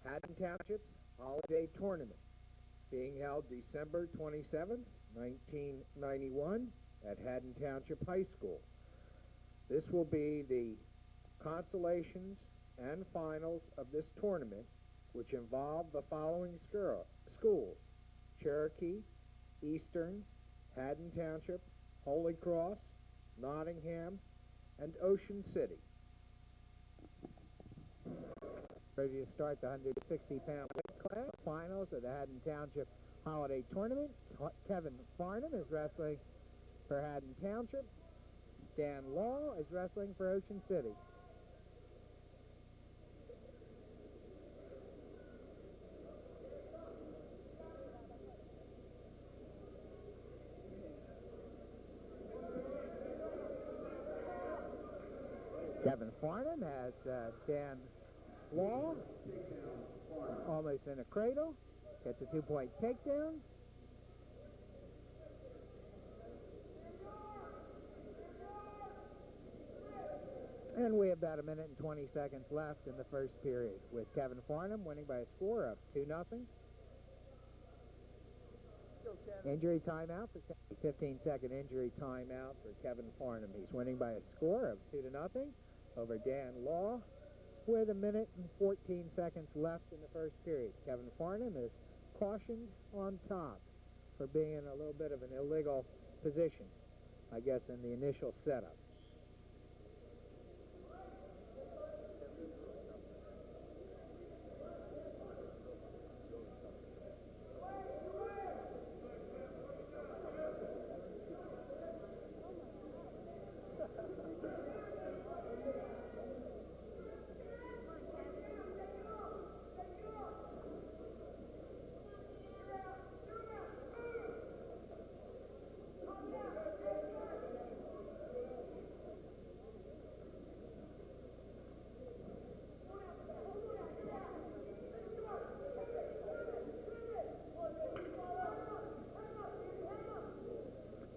Haddon Township's Holiday Tournament, being held December 27th, 1991 at Haddon Township High School. This will be the consolations and finals of this tournament, which involve the following schools: Cherokee, Eastern, Haddon Township, Holy Cross, Nottingham, and Ocean City. Ready to start the 160-pound weight class. Finals of the Haddon Township Holiday Tournament. Kevin Farnham is wrestling for Haddon Township. Dan Law is wrestling for Ocean City. Kevin Farnham has Dan Law almost in a cradle. Gets a 2-point takedown. And we have about 1 minute and 20 seconds left in the first period, with Kevin Farnham winning by a score of 2-0. Injury timeout for 15-second injury timeout for Kevin Farnham. He's winning by a score of 2-0 over Dan Law, with 1 minute and 14 seconds left in the first period. Kevin Farnham is cautioned on top for being in a little bit of an illegal position, I guess, in the initial setup.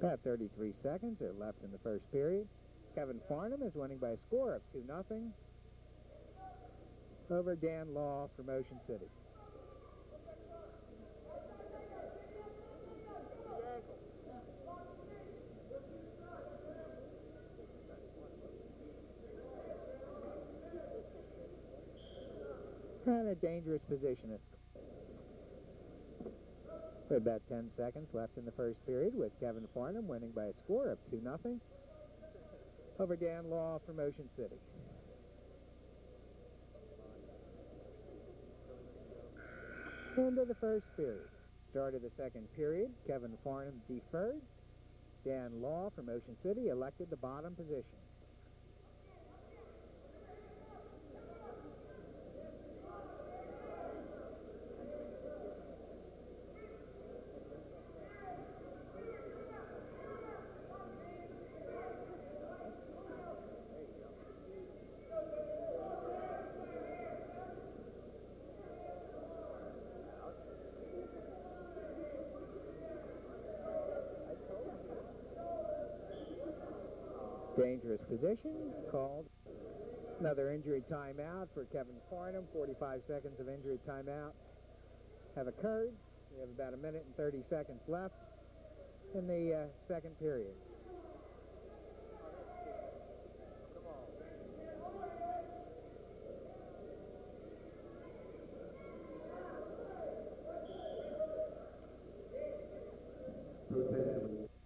About 33 seconds are left in the first period. Kevin Farnham is winning by a score of 2-0 over Dan Law from Ocean City. And a dangerous position. About 10 seconds left in the first period, with Kevin Farnham winning by a score of 2-0 over Dan Law from Ocean City. End of the first period. Start of the second period. Kevin Farnham deferred. Dan Law from Ocean City elected the bottom position. Dangerous position called. Another injury timeout for Kevin Farnham. 45 seconds of injury timeout have occurred. We have about 1 minute and 30 seconds left in the second period.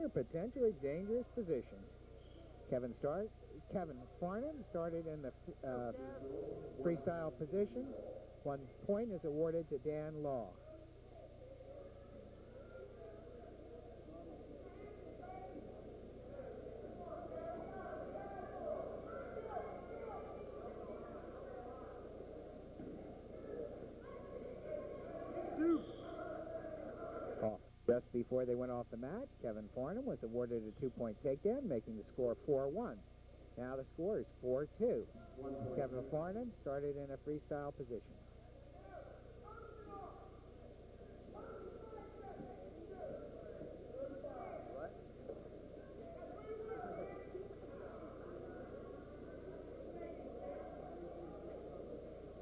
A potentially dangerous position. Kevin Farnham started in the freestyle position. 1 point is awarded to Dan Law. Just before they went off the mat, Kevin Farnham was awarded a 2-point takedown, making the score 4-1. Now the score is 4-2. Kevin Farnham started in a freestyle position.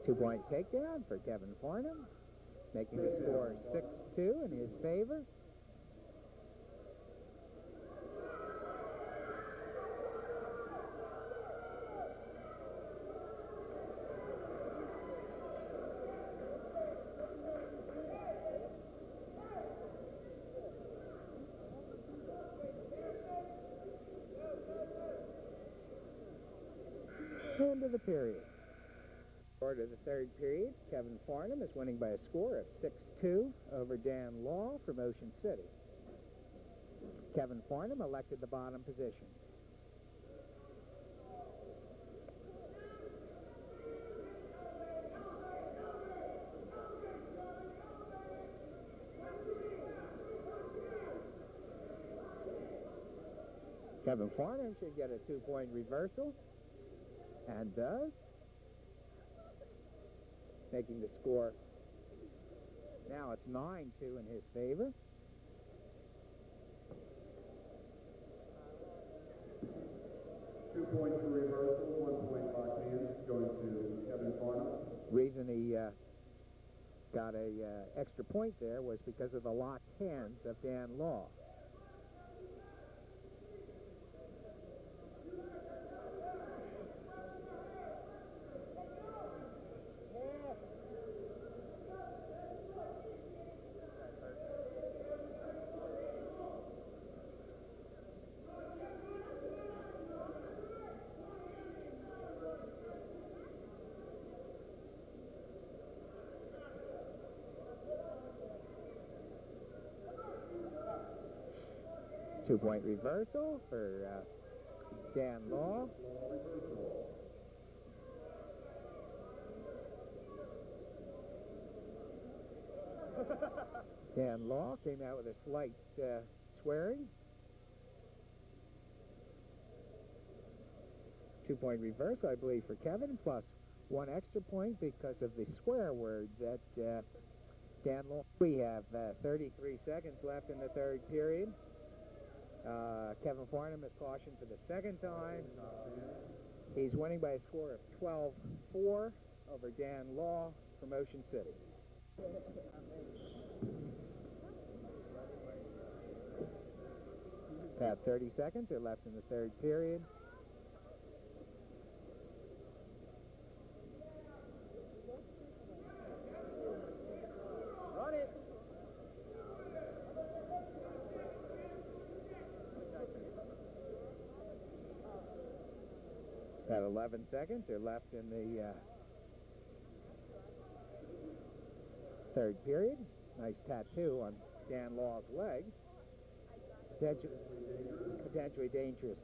2-point takedown for Kevin Farnham, making the score 6-2 in his favor. End of the period. Start of the third period, Kevin Farnham is winning by a score of 6-2 over Dan Law from Ocean City. Kevin Farnham elected the bottom position. Kevin Farnham should get a 2-point reversal, and does, making the score, now it's 9-2 in his favor. Two points for reversal, 1 point locked in, going to Kevin Farnham. Reason he got a extra point there was because of the locked hands of Dan Law. Two-point reversal for Dan Law. Dan Law came out with a slight swearing. Two-point reversal, I believe, for Kevin, plus 1 extra point because of the swear word that Dan Law. We have 33 seconds left in the third period. Kevin Farnham is cautioned for the second time. He's winning by a score of 12-4 over Dan Law from Ocean City. About 30 seconds are left in the third period. Run it! About 11 seconds are left in the third period. Nice tattoo on Dan Law's leg. Potentially dangerous.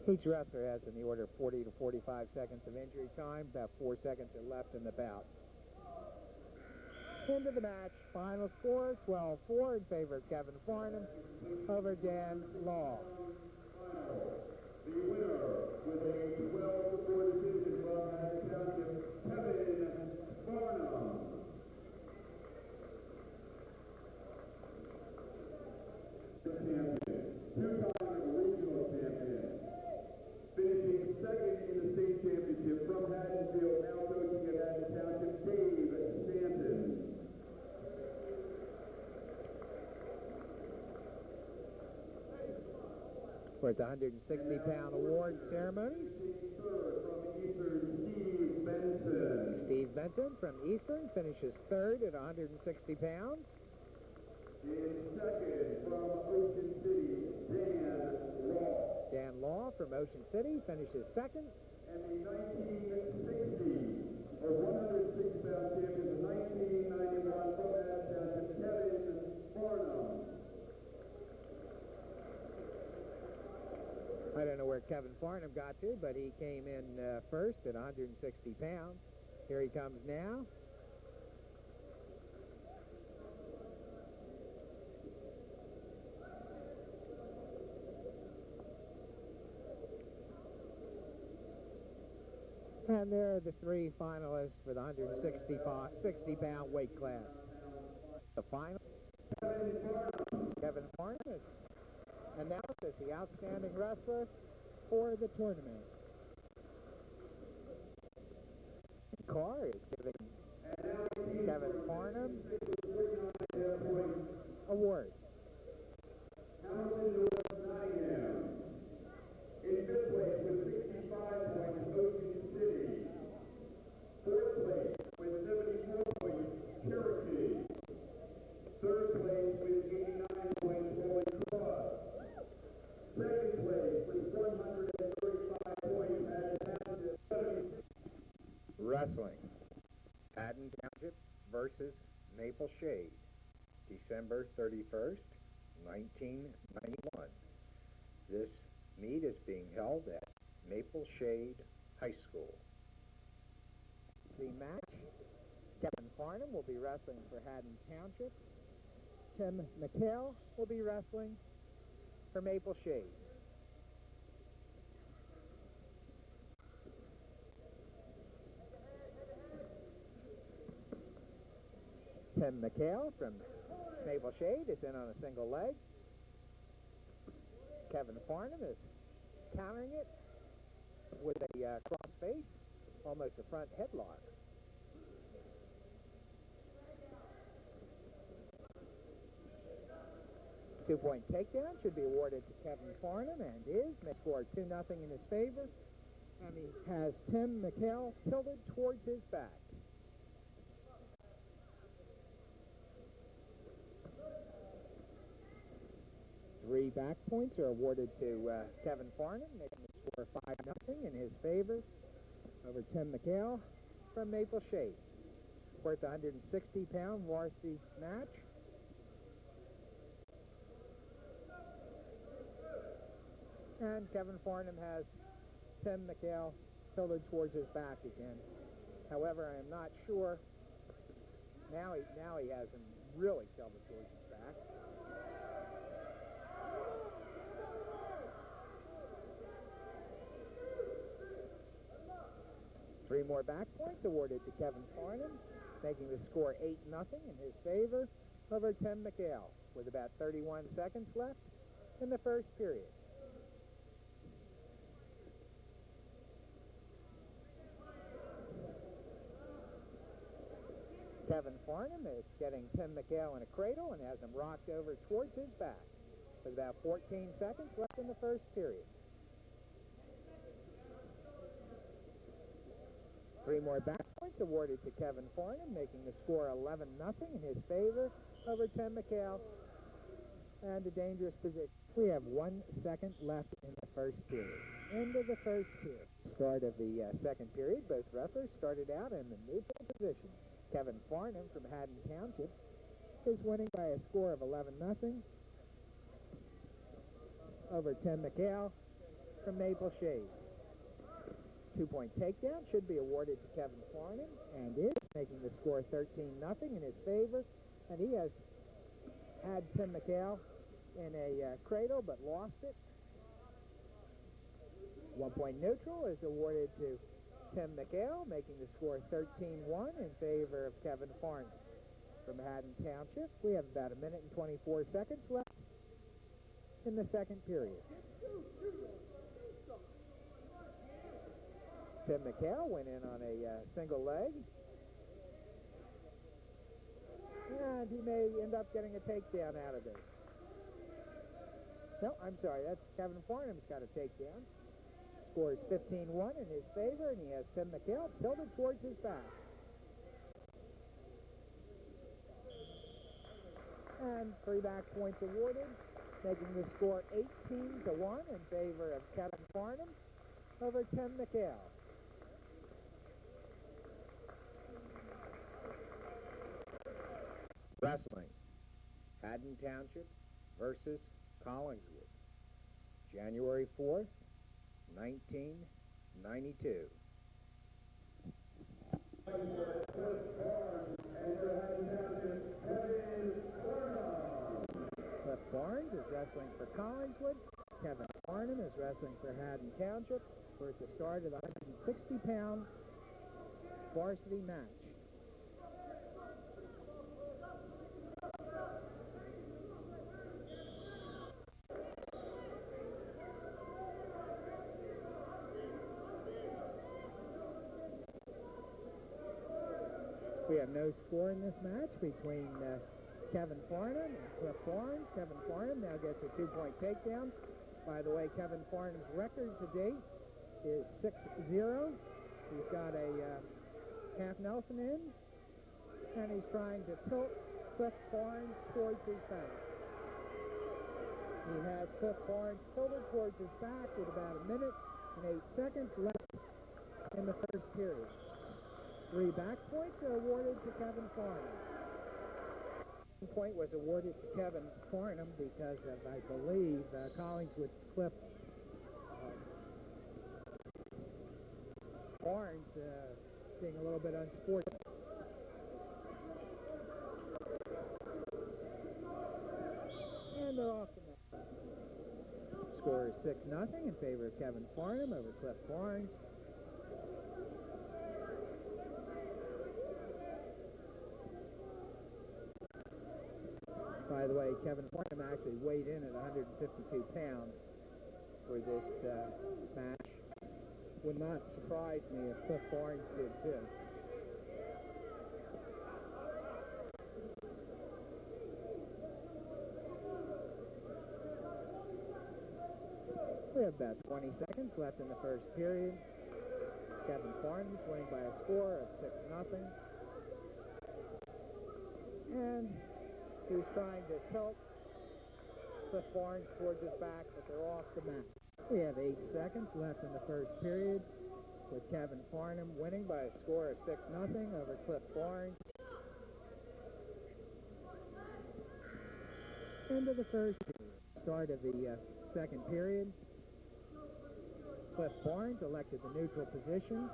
Each wrestler has in the order of 40 to 45 seconds of injury time. About 4 seconds are left in the bout. End of the match. Final score, 12-4 in favor of Kevin Farnham over Dan Law. The winner with a 12-4 decision from Haddon Township, Kevin Farnham. Champion, two-time regional champion, finishing second in the state championship from Haddonfield, now coaching at Haddon Township, Dave Stanton. For the 160-pound award ceremony. Steve Benson from Eastern finishes third at 160 pounds. In second from Ocean City, Dan Law. Dan Law from Ocean City finishes second. And the 1960 or 160-pound champion of 1991 from Haddon Township, Kevin Farnham. I don't know where Kevin Farnham got to, but he came in first at 160 pounds. Here he comes now. And there are the 3 finalists for the 160-pound weight class. The final, Kevin Farnham is announced as the outstanding wrestler for the tournament. Carr is giving Kevin Farnham award. Hamilton North Nottingham. In fifth place with 65 points, Ocean City. Fourth place with 74 points, Cherokee. Third place with 89 points, Holy Cross. Second place with 135 points, Haddon Township. Wrestling. Haddon Township versus Maple Shade. December 31st, 1991. This meet is being held at Maple Shade High School. The match, Kevin Farnham will be wrestling for Haddon Township. Tim McHale will be wrestling for Maple Shade. Tim McHale from Maple Shade is in on a single leg. Kevin Farnham is countering it with a cross face, almost a front headlock. Two-point takedown should be awarded to Kevin Farnham, and is. May score 2-0 in his favor. And he has Tim McHale tilted towards his back. Three back points are awarded to Kevin Farnham, making the score 5-0 in his favor over Tim McHale from Maple Shade. Worth a 160-pound varsity match. And Kevin Farnham has Tim McHale tilted towards his back again. However, I am not sure. Now he has him really tilted towards his back. Three more back points awarded to Kevin Farnham, making the score 8-0 in his favor over Tim McHale, with about 31 seconds left in the first period. Kevin Farnham is getting Tim McHale in a cradle and has him rocked over towards his back, with about 14 seconds left in the first period. Three more back points awarded to Kevin Farnham, making the score 11-0 in his favor over Tim McHale. And a dangerous position. We have 1 second left in the first period. End of the first period. Start of the second period, both wrestlers started out in the neutral position. Kevin Farnham from Haddon Township is winning by a score of 11-0 over Tim McHale from Maple Shade. Two-point takedown should be awarded to Kevin Farnham, and is, making the score 13-0 in his favor. And he has had Tim McHale in a cradle, but lost it. 1-point neutral is awarded to Tim McHale, making the score 13-1 in favor of Kevin Farnham from Haddon Township. We have about 1 minute and 24 seconds left in the second period. Tim McHale went in on a single leg. And he may end up getting a takedown out of this. No, I'm sorry, that's Kevin Farnham's got a takedown. Score is 15-1 in his favor, and he has Tim McHale tilted towards his back. And 3 back points awarded, making the score 18-1 in favor of Kevin Farnham over Tim McHale. Wrestling. Haddon Township versus Collingswood. January 4th, 1992. Cliff Barnes is wrestling for Collingswood. Kevin Farnham is wrestling for Haddon Township. We're at the start of the 160-pound varsity match. We have no score in this match between Kevin Farnham and Cliff Barnes. Kevin Farnham now gets a 2-point takedown. By the way, Kevin Farnham's record to date is 6-0. He's got a half Nelson in, and he's trying to tilt Cliff Barnes towards his back. He has Cliff Barnes tilted towards his back with about 1 minute and 8 seconds left in the first period. 3 back points are awarded to Kevin Farnham. 1 point was awarded to Kevin Farnham because of, I believe, Collingswood's Cliff Barnes being a little bit unsportsmanlike. And they're off the mat. Score is 6-0 in favor of Kevin Farnham over Cliff Barnes. By the way, Kevin Farnham actually weighed in at 152 pounds for this match. Would not surprise me if Cliff Barnes did too. We have about 20 seconds left in the first period. Kevin Farnham's winning by a score of 6-0. And he's trying to tilt Cliff Barnes towards his back, but they're off the mat. We have 8 seconds left in the first period, with Kevin Farnham winning by a score of 6-0 over Cliff Barnes. End of the first period. Start of the second period. Cliff Barnes elected the neutral position.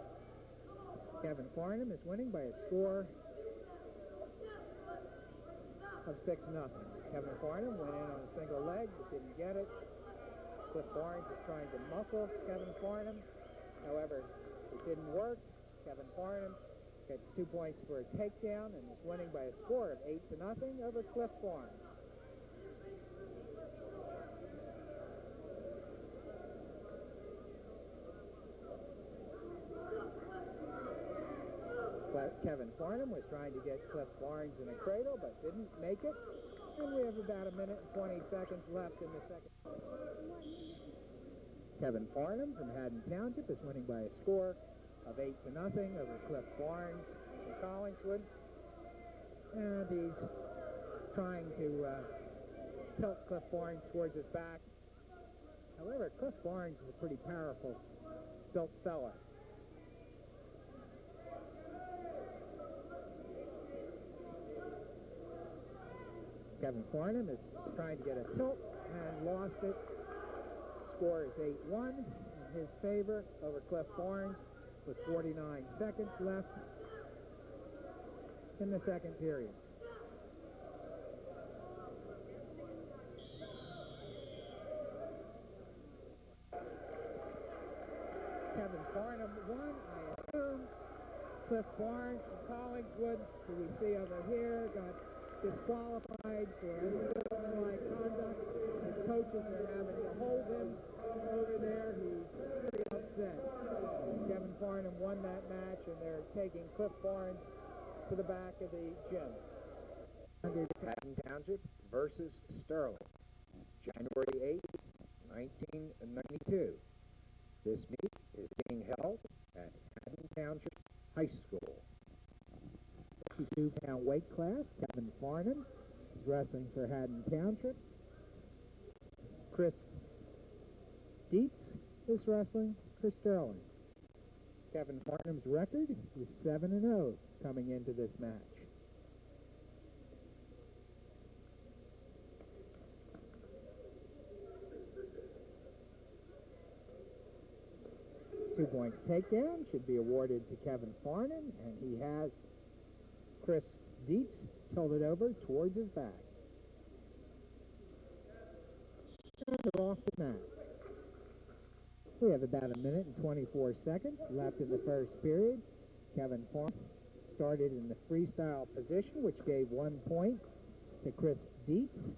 Kevin Farnham is winning by a score of 6-0. Kevin Farnham went in on a single leg, but didn't get it. Cliff Barnes is trying to muscle Kevin Farnham. However, it didn't work. Kevin Farnham gets 2 points for a takedown and is winning by a score of 8-0 over Cliff Barnes. Kevin Farnham was trying to get Cliff Barnes in a cradle, but didn't make it. And we have about 1 minute and 20 seconds left in the second. Kevin Farnham from Haddon Township is winning by a score of 8-0 over Cliff Barnes from Collingswood. And he's trying to tilt Cliff Barnes towards his back. However, Cliff Barnes is a pretty powerful built fella. Kevin Farnham is trying to get a tilt and lost it. Score is 8-1 in his favor over Cliff Barnes with 49 seconds left in the second period. Kevin Farnham won, I assume. Cliff Barnes from Collingswood, who we see over here, got disqualified for unsportsmanlike conduct. His coaches are having to hold him over there. He's pretty upset. Kevin Farnham won that match, and they're taking Cliff Barnes to the back of the gym. Under Haddon Township versus Sterling, January 8, 1992. This meet is being held at Haddon Township High School. 52-pound weight class, Kevin Farnham is wrestling for Haddon Township. Chris Dietz is wrestling for Sterling. Kevin Farnham's record is 7-0 coming into this match. Two-point takedown should be awarded to Kevin Farnham, and he has Chris Dietz tilted over towards his back. And they're off the mat. We have about 1 minute and 24 seconds left in the first period. Kevin Farnham started in the freestyle position, which gave 1 point to Chris Dietz.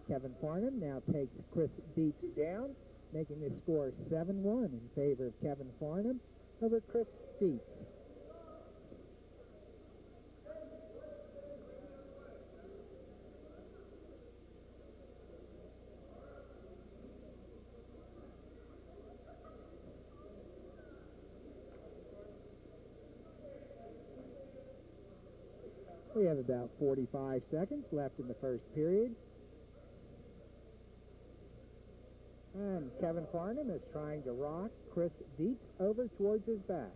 Kevin Farnham now takes Chris Dietz down, making the score 7-1 in favor of Kevin Farnham over Chris Dietz. We have about 45 seconds left in the first period. And Kevin Farnham is trying to rock Chris Dietz over towards his back.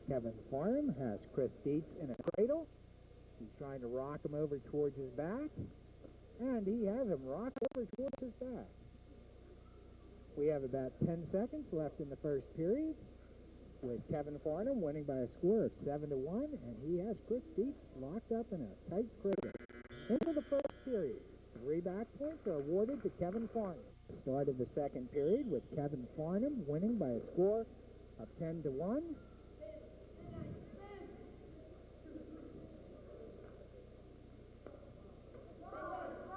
Kevin Farnham has Chris Dietz in a cradle. He's trying to rock him over towards his back. And he has him rocked over towards his back. We have about 10 seconds left in the first period, with Kevin Farnham winning by a score of 7-1, and he has Chris Dietz locked up in a tight cradle. Into the first period, 3 back points are awarded to Kevin Farnham. The start of the second period with Kevin Farnham winning by a score of 10-1.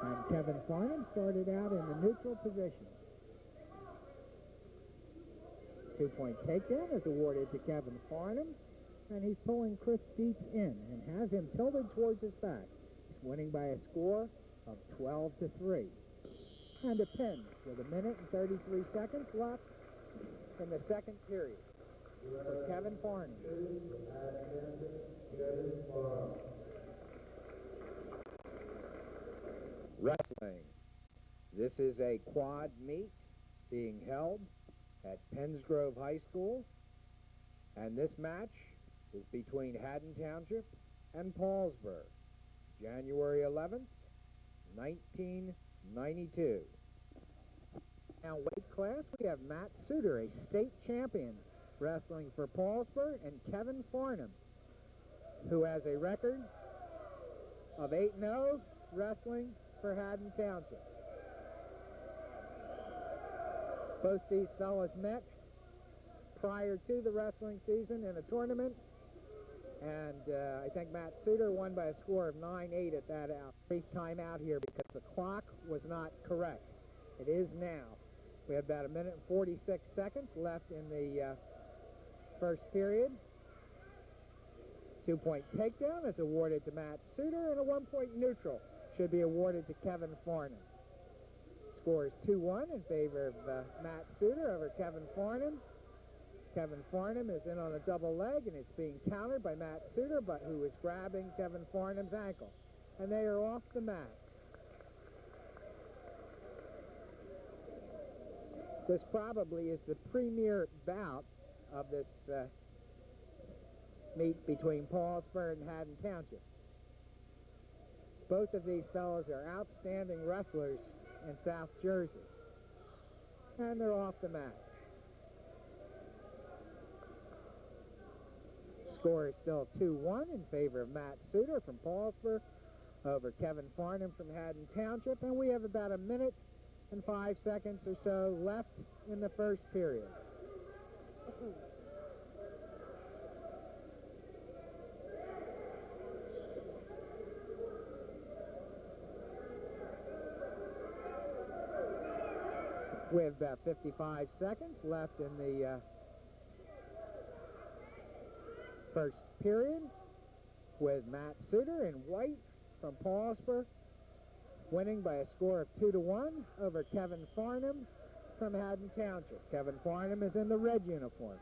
And Kevin Farnham started out in the neutral position. 2-point takedown is awarded to Kevin Farnham, and he's pulling Chris Dietz in and has him tilted towards his back. He's winning by a score of 12-3. And a pin with 1 minute and 33 seconds left in the second period for Kevin Farnham. Wrestling. This is a quad meet being held at Pennsgrove High School, and this match is between Haddon Township and Paulsboro, January 11th, 1992. Now, weight class, we have Matt Suter, a state champion, wrestling for Paulsboro, and Kevin Farnham, who has a record of 8-0 wrestling for Haddon Township. Both these fellas met prior to the wrestling season in a tournament, and I think Matt Suter won by a score of 9-8 at that brief time out here because the clock was not correct. It is now. We have about 1 minute and 46 seconds left in the first period. 2-point takedown is awarded to Matt Suter, and a 1-point neutral should be awarded to Kevin Farnham. Score is 2-1 in favor of Matt Suter over Kevin Farnham. Kevin Farnham is in on a double leg, and it's being countered by Matt Suter, but who is grabbing Kevin Farnham's ankle. And they are off the mat. This probably is the premier bout of this meet between Paulsboro and Haddon Township. Both of these fellows are outstanding wrestlers in South Jersey. And they're off the mat. Score is still 2-1 in favor of Matt Suter from Paulsboro over Kevin Farnham from Haddon Township, and we have about 1 minute and 5 seconds or so left in the first period. We have about 55 seconds left in the first period, with Matt Suter in white from Paulsboro winning by a score of 2-1 over Kevin Farnham from Haddon Township. Kevin Farnham is in the red uniform.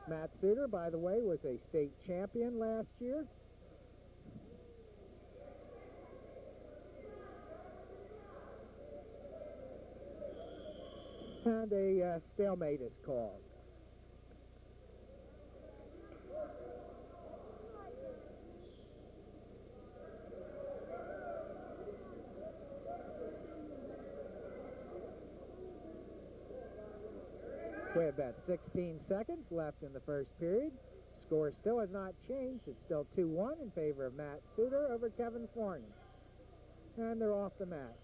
Matt Suter, by the way, was a state champion last year. And a stalemate is called. We have about 16 seconds left in the first period. Score still has not changed. It's still 2-1 in favor of Matt Suter over Kevin Farnham. And they're off the mat.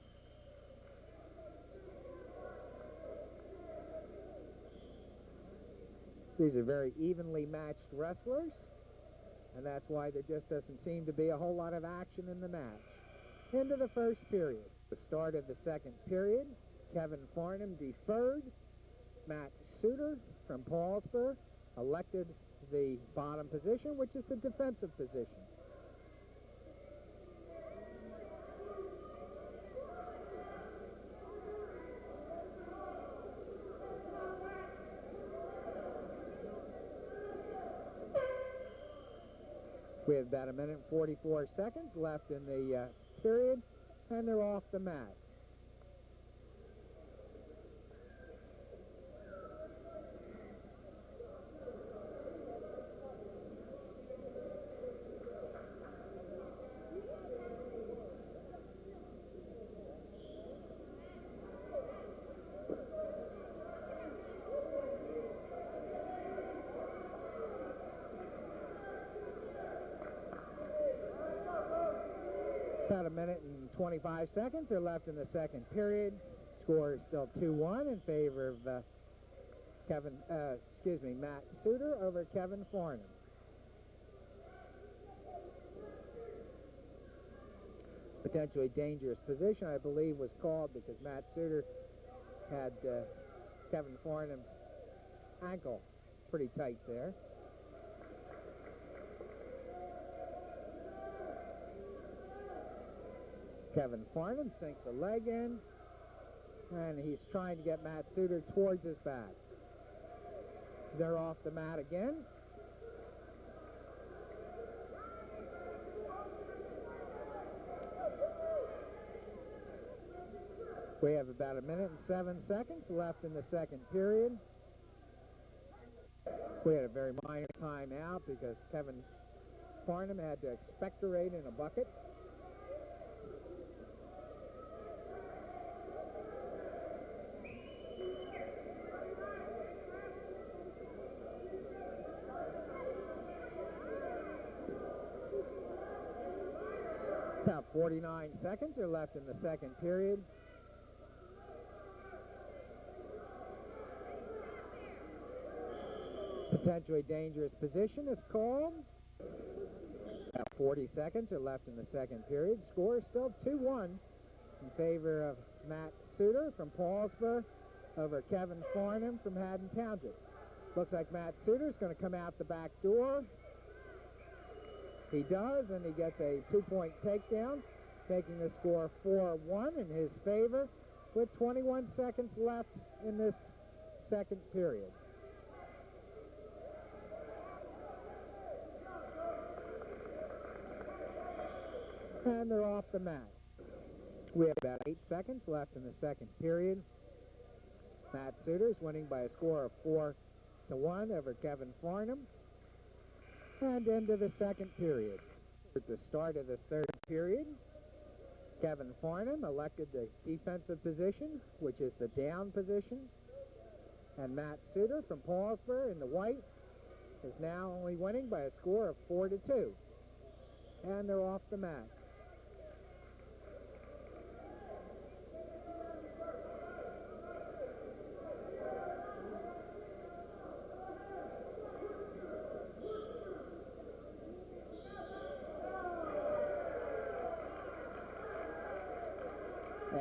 These are very evenly matched wrestlers, and that's why there just doesn't seem to be a whole lot of action in the match. Into the first period. The start of the second period, Kevin Farnham deferred. Matt Suter from Paulsboro elected the bottom position, which is the defensive position. We have about a minute and 44 seconds left in the period, and they're off the mat. About a minute and 25 seconds are left in the second period. Score is still 2-1 in favor of Matt Suter over Kevin Farnham. Potentially dangerous position, I believe, was called because Matt Suter had Kevin Farnham's ankle pretty tight there. Kevin Farnham sinks a leg in, and he's trying to get Matt Suter towards his back. They're off the mat again. We have about a minute and 7 seconds left in the second period. We had a very minor timeout because Kevin Farnham had to expectorate in a bucket. About 49 seconds are left in the second period. Potentially dangerous position is called. About 40 seconds are left in the second period. Score is still 2-1 in favor of Matt Suter from Paulsboro over Kevin Farnham from Haddon Township. Looks like Matt Suter's going to come out the back door. He does, and he gets a 2-point takedown, making the score 4-1 in his favor with 21 seconds left in this second period. And they're off the mat. We have about 8 seconds left in the second period. Matt Suter's winning by a score of 4-1 over Kevin Farnham. And into the second period. At the start of the third period, Kevin Farnham elected the defensive position, which is the down position. And Matt Suter from Paulsboro in the white is now only winning by a score of 4-2. And they're off the mat.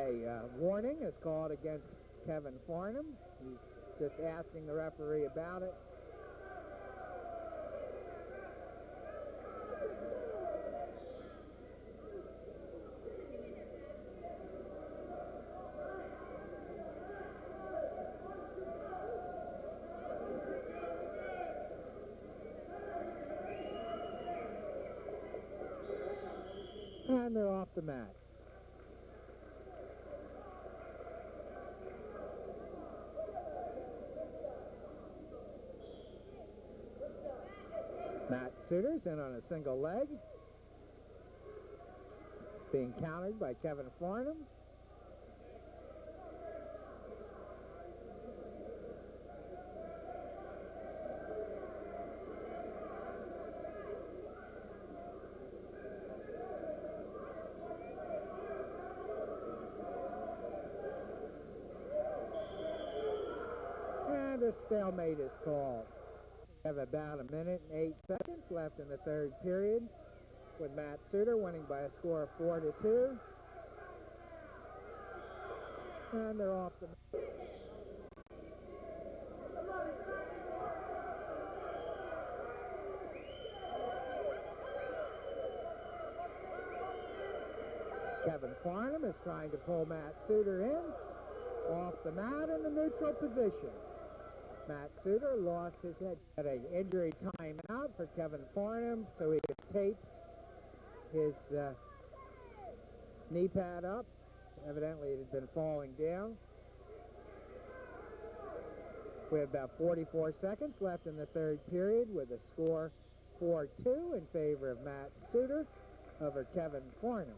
A warning is called against Kevin Farnham. He's just asking the referee about it. And they're off the mat. Matt Suter's in on a single leg, being countered by Kevin Farnham. And a stalemate is called. We have about a minute and 8 seconds left in the third period, with Matt Suter winning by a score of 4-2. And they're off the mat. Kevin Farnham is trying to pull Matt Suter in, off the mat in the neutral position. Matt Suter lost his head at an injury timeout for Kevin Farnham so he could tape his knee pad up. Evidently it had been falling down. We have about 44 seconds left in the third period with a score 4-2 in favor of Matt Suter over Kevin Farnham.